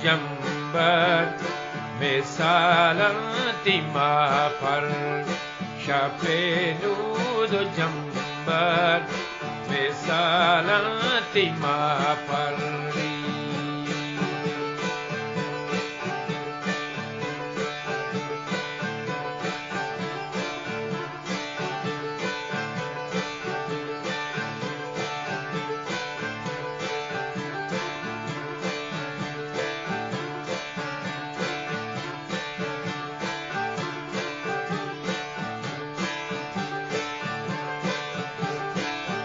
Jambar mesalanti mafar shapenudo jambar mesalanti mafar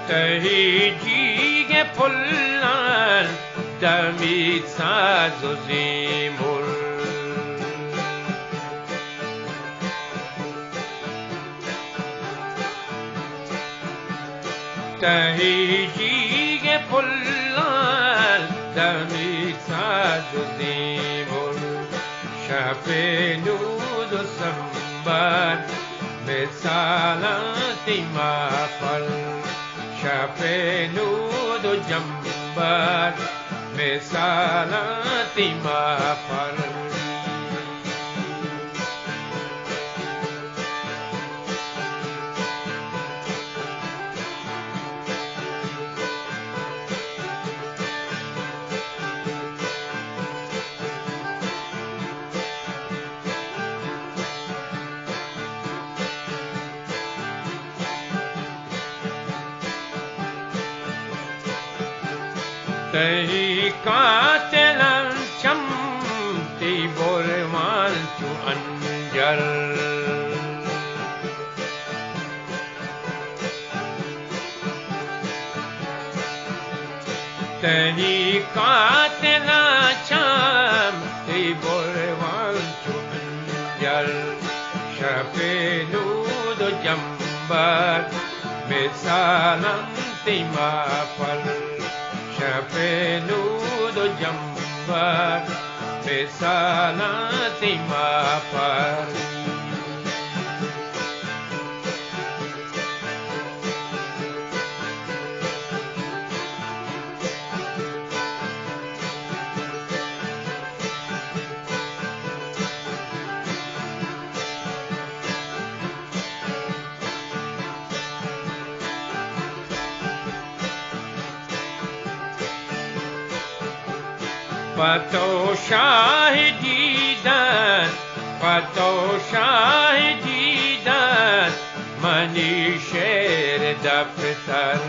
Tahijige pullan damit saz و زیمور Tahijige pullan damit saz و زیمور شپنود و سنبر مثالتی مفل شپنود و جنبر مثالتی مفر Tahi katelan cham ti borman tu anjar Tahi katelan cham ti borman tu anjar Shapnud jambar misalan ti mafal شپنود و جنبر مثالتی مفر فتو شاهدیدن منی شعر دفتر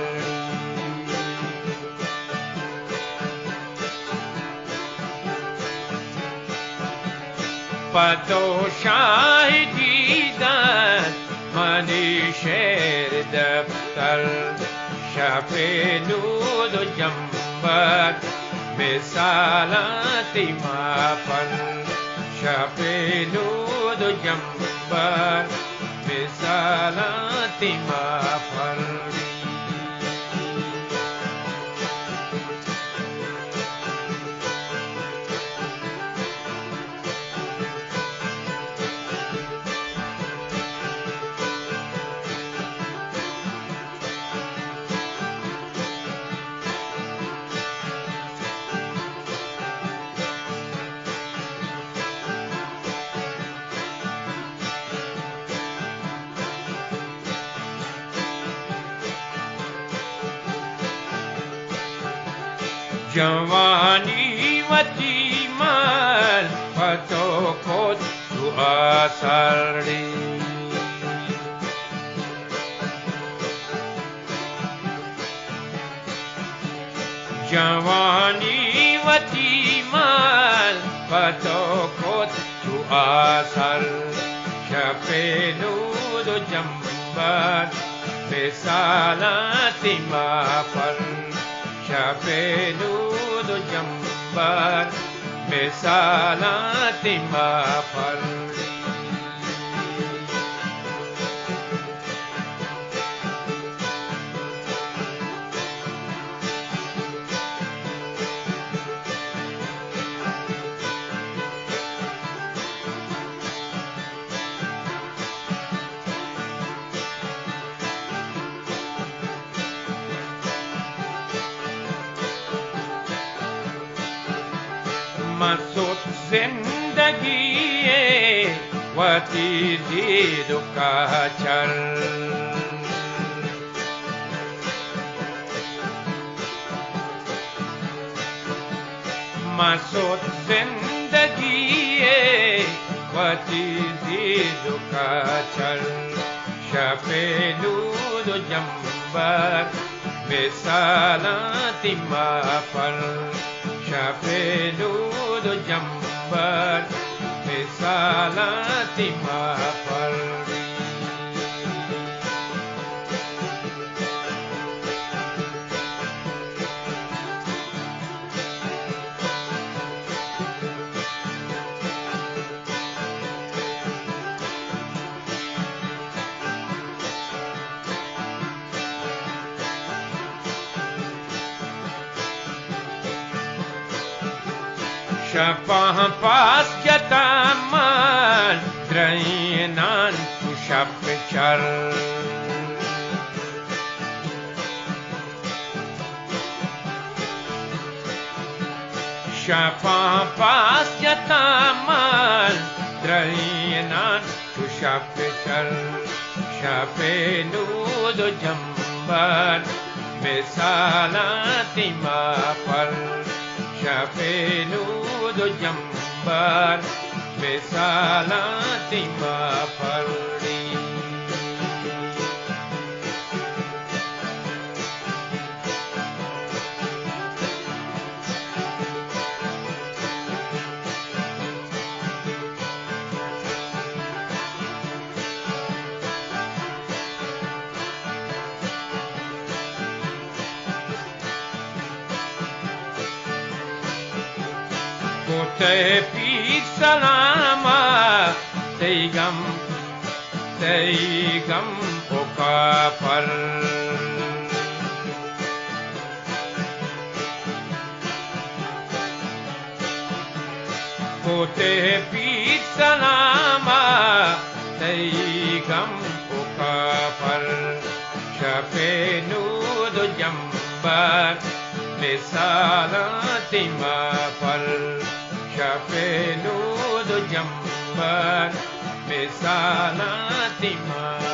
فتو شاهدیدن منی شعر دفتر شپنود و جنبر مثالتی مفر شپنود و جنبر مثالتی مفر جوانی و تیمال فتو خود تو آسردی جوانی و تیمال Patokot tu asal Syapenudo jambar Besalati mapal Syapenudo jambar Besalati mapal Masuk zindagi wati hidup kacau Masuk zindagi wati hidup kacau Syapenudo jambar Besalati mapal Syapenudo jambar Besalati mapal Syafahpas jataman Drainan tu syafecar Syafahpas jataman Drainan tu syafecar Syapenudo jambar Besalati mapal Syapenudo jambar Besalati mapal Tepi salama Teigam o kapal Tepi salama Teigam o kapal Syapenudo jambar Besalati mapal Syapenudo jambar Besalati mapal